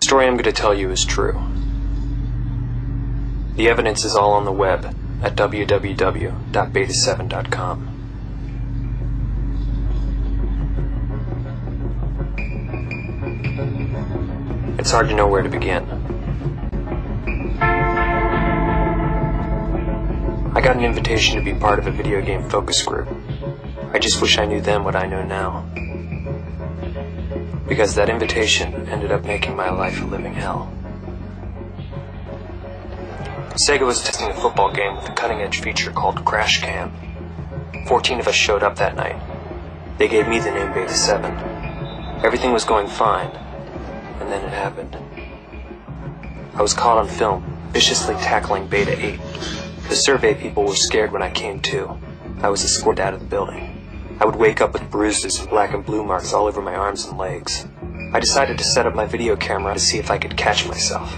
story I'm going to tell you is true. The evidence is all on the web at www.beta7.com. It's hard to know where to begin. I got an invitation to be part of a video game focus group. I just wish I knew then what I know now. Because that invitation ended up making my life a living hell. Sega was testing a football game with a cutting-edge feature called Crash Cam. 14 of us showed up that night. They gave me the name Beta-7. Everything was going fine, and then it happened. I was caught on film, viciously tackling Beta-8. The survey people were scared when I came to. I was escorted out of the building. I would wake up with bruises and black and blue marks all over my arms and legs. I decided to set up my video camera to see if I could catch myself.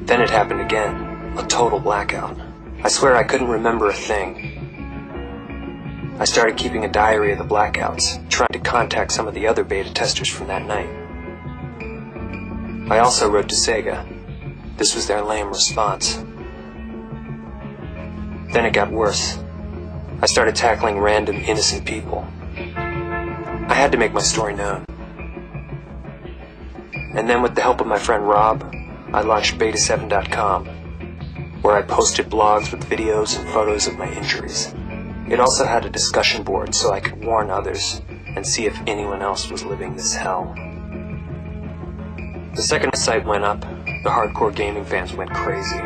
Then it happened again, a total blackout. I swear I couldn't remember a thing. I started keeping a diary of the blackouts, trying to contact some of the other beta testers from that night. I also wrote to Sega. This was their lame response. Then it got worse. I started tackling random, innocent people. I had to make my story known. And then with the help of my friend Rob, I launched beta7.com, where I posted blogs with videos and photos of my injuries. It also had a discussion board so I could warn others and see if anyone else was living this hell. The second my site went up, the hardcore gaming fans went crazy.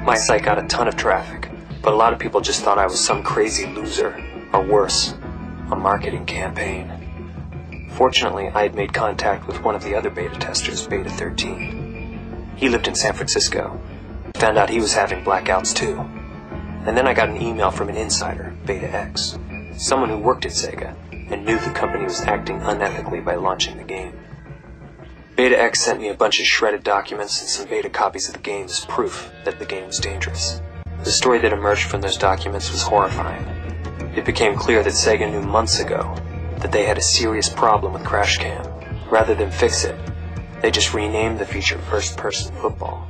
My site got a ton of traffic, but a lot of people just thought I was some crazy loser, or worse, a marketing campaign. Fortunately, I had made contact with one of the other beta testers, Beta-13. He lived in San Francisco. Found out he was having blackouts too. And then I got an email from an insider, Beta-X, someone who worked at Sega and knew the company was acting unethically by launching the game. Beta-X sent me a bunch of shredded documents and some beta copies of the game as proof that the game was dangerous. The story that emerged from those documents was horrifying. It became clear that Sega knew months ago that they had a serious problem with Crash Cam. Rather than fix it, they just renamed the feature First-Person Football.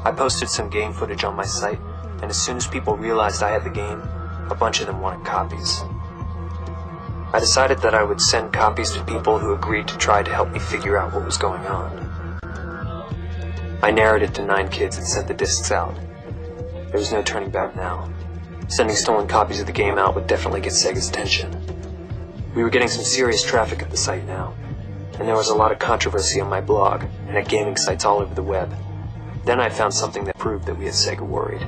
I posted some game footage on my site, and as soon as people realized I had the game, a bunch of them wanted copies. I decided that I would send copies to people who agreed to try to help me figure out what was going on. I narrowed it to 9 kids and sent the discs out. There was no turning back now. Sending stolen copies of the game out would definitely get Sega's attention. We were getting some serious traffic at the site now, and there was a lot of controversy on my blog and at gaming sites all over the web. Then I found something that proved that we at Sega worried.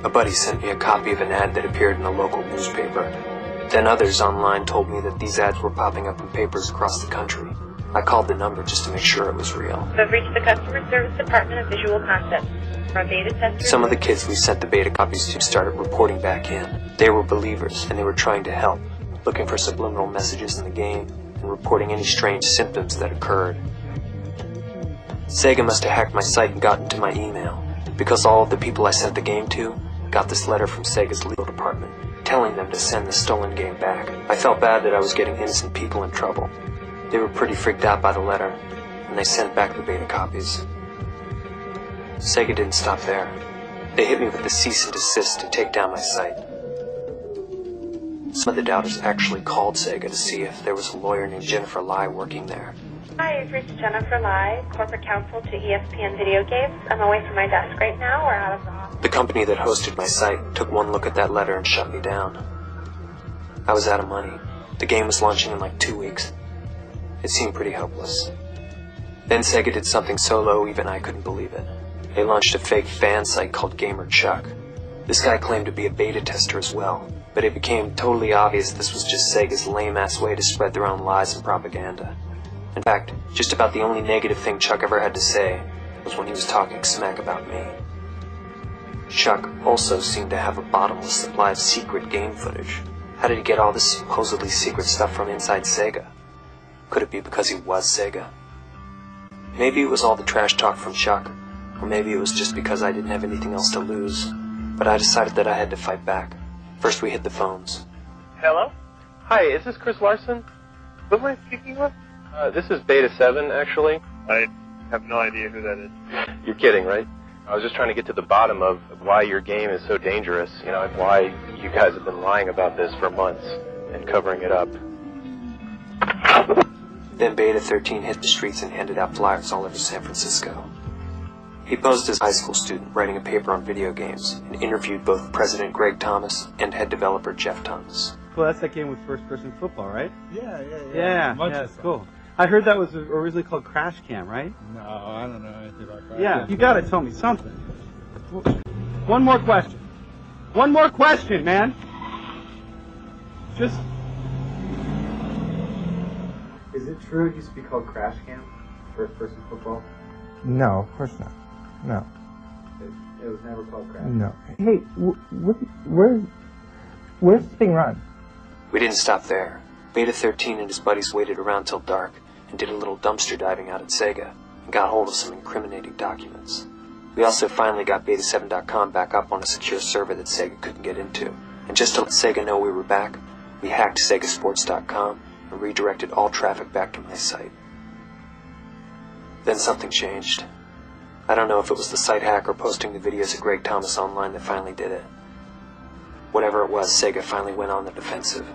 A buddy sent me a copy of an ad that appeared in a local newspaper. Then others online told me that these ads were popping up in papers across the country. I called the number just to make sure it was real. You have reached the Customer Service Department of Visual Concepts. From beta testers. Some of the kids we sent the beta copies to started reporting back in. They were believers, and they were trying to help, looking for subliminal messages in the game, and reporting any strange symptoms that occurred. Sega must have hacked my site and gotten to my email, because all of the people I sent the game to got this letter from Sega's legal department, telling them to send the stolen game back. I felt bad that I was getting innocent people in trouble. They were pretty freaked out by the letter, and they sent back the beta copies. Sega didn't stop there. They hit me with the cease and desist to take down my site. Some of the doubters actually called Sega to see if there was a lawyer named Jennifer Lai working there. Hi, you've reached Jennifer Lai, corporate counsel to ESPN Video Games. I'm away from my desk right now. We're out of the office. The company that hosted my site took one look at that letter and shut me down. I was out of money. The game was launching in like 2 weeks. It seemed pretty hopeless. Then Sega did something so low even I couldn't believe it. They launched a fake fan site called Gamer Chuck. This guy claimed to be a beta tester as well, but it became totally obvious this was just Sega's lame-ass way to spread their own lies and propaganda. In fact, just about the only negative thing Chuck ever had to say was when he was talking smack about me. Chuck also seemed to have a bottomless supply of secret game footage. How did he get all this supposedly secret stuff from inside Sega? Could it be because he was Sega? Maybe it was all the trash talk from Chuck, or maybe it was just because I didn't have anything else to lose, but I decided that I had to fight back. First we hit the phones. Hello? Hi, is this Chris Larson? Who am I speaking with? This is Beta-7, actually. I have no idea who that is. You're kidding, right? I was just trying to get to the bottom of why your game is so dangerous, you know, and why you guys have been lying about this for months and covering it up. Then Beta-13 hit the streets and handed out flyers all over San Francisco. He posed as a high school student writing a paper on video games and interviewed both President Greg Thomas and head developer Jeff Thomas. Well, that's that game with first-person football, right? Yeah. Yeah, it's cool. I heard that was originally called Crash Cam, right? No, I don't know anything about Crash Cam. Yeah, you gotta tell me something. One more question. One more question, man. Just... Is it true it used to be called Crash Cam? First-person football? No, of course not. No. It was never called Crash. No. Hey, where's this thing run? We didn't stop there. Beta-13 and his buddies waited around till dark and did a little dumpster diving out at Sega and got hold of some incriminating documents. We also finally got beta-7.com back up on a secure server that Sega couldn't get into. And just to let Sega know we were back, we hacked segasports.com and redirected all traffic back to my site. Then something changed. I don't know if it was the site hack or posting the videos of Greg Thomas online that finally did it. Whatever it was, Sega finally went on the defensive.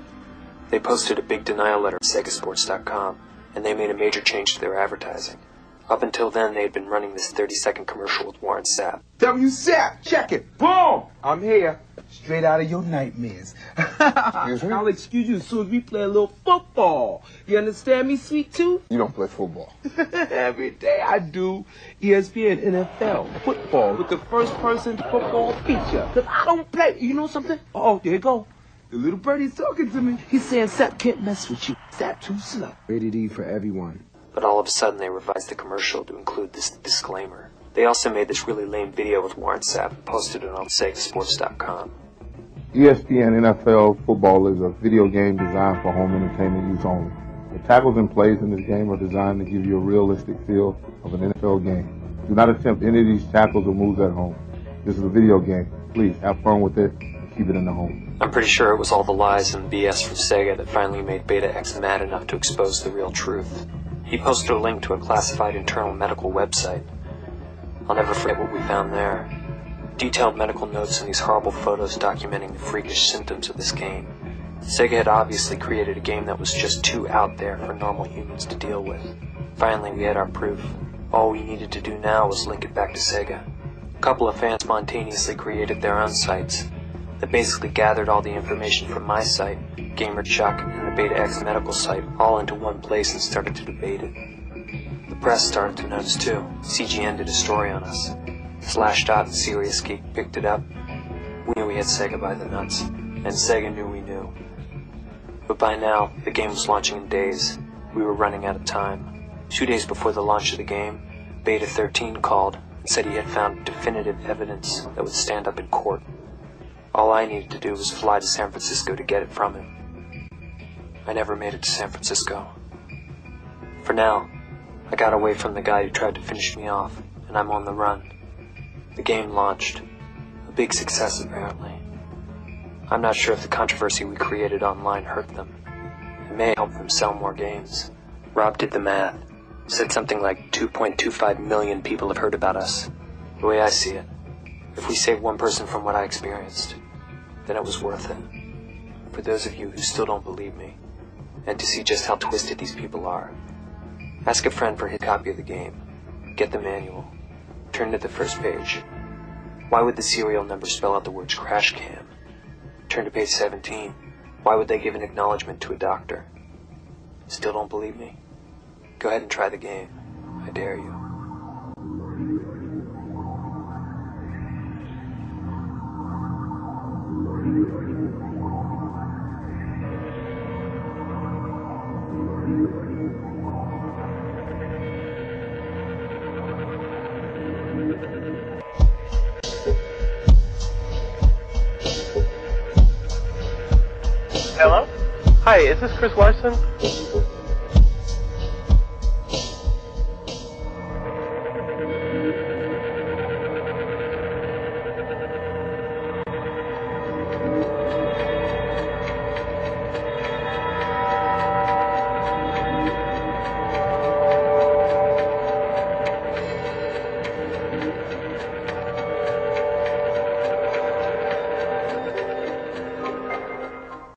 They posted a big denial letter at segasports.com, and they made a major change to their advertising. Up until then, they had been running this 30-second commercial with Warren Sapp. WSAP, check it. Boom! I'm here. Straight out of your nightmares. Excuse me? I'll excuse you as soon as we play a little football. You understand me, sweet tooth? You don't play football. Every day I do ESPN NFL football with the first-person football feature. Because I don't play. You know something? Oh, there you go. The little birdie's talking to me. He's saying Sapp can't mess with you. Sapp too slow. Rated E for everyone. But all of a sudden, they revised the commercial to include this disclaimer. They also made this really lame video with Warren Sapp and posted it on segasports.com. ESPN NFL football is a video game designed for home entertainment use only. The tackles and plays in this game are designed to give you a realistic feel of an NFL game. Do not attempt any of these tackles or moves at home. This is a video game. Please have fun with it and keep it in the home. I'm pretty sure it was all the lies and BS from Sega that finally made Beta X mad enough to expose the real truth. He posted a link to a classified internal medical website. I'll never forget what we found there. Detailed medical notes and these horrible photos documenting the freakish symptoms of this game. Sega had obviously created a game that was just too out there for normal humans to deal with. Finally, we had our proof. All we needed to do now was link it back to Sega. A couple of fans spontaneously created their own sites that basically gathered all the information from my site, Gamer Chuck, and the Beta X medical site all into one place and started to debate it. The press started to notice too. CGN did a story on us. Slashdot and Serious Geek picked it up. We knew we had Sega by the nuts, and Sega knew we knew. But by now, the game was launching in days. We were running out of time. 2 days before the launch of the game, Beta-13 called and said he had found definitive evidence that would stand up in court. All I needed to do was fly to San Francisco to get it from him. I never made it to San Francisco. For now, I got away from the guy who tried to finish me off, and I'm on the run. The game launched. A big success, apparently. I'm not sure if the controversy we created online hurt them. It may help them sell more games. Rob did the math. Said something like 2.25 million people have heard about us. The way I see it, if we save one person from what I experienced, then it was worth it. For those of you who still don't believe me, and to see just how twisted these people are, ask a friend for his copy of the game. Get the manual. Turn to the first page. Why would the serial number spell out the words Crash Cam? Turn to page 17. Why would they give an acknowledgement to a doctor? Still don't believe me? Go ahead and try the game. I dare you. Hello? Hi, is this Chris Larson?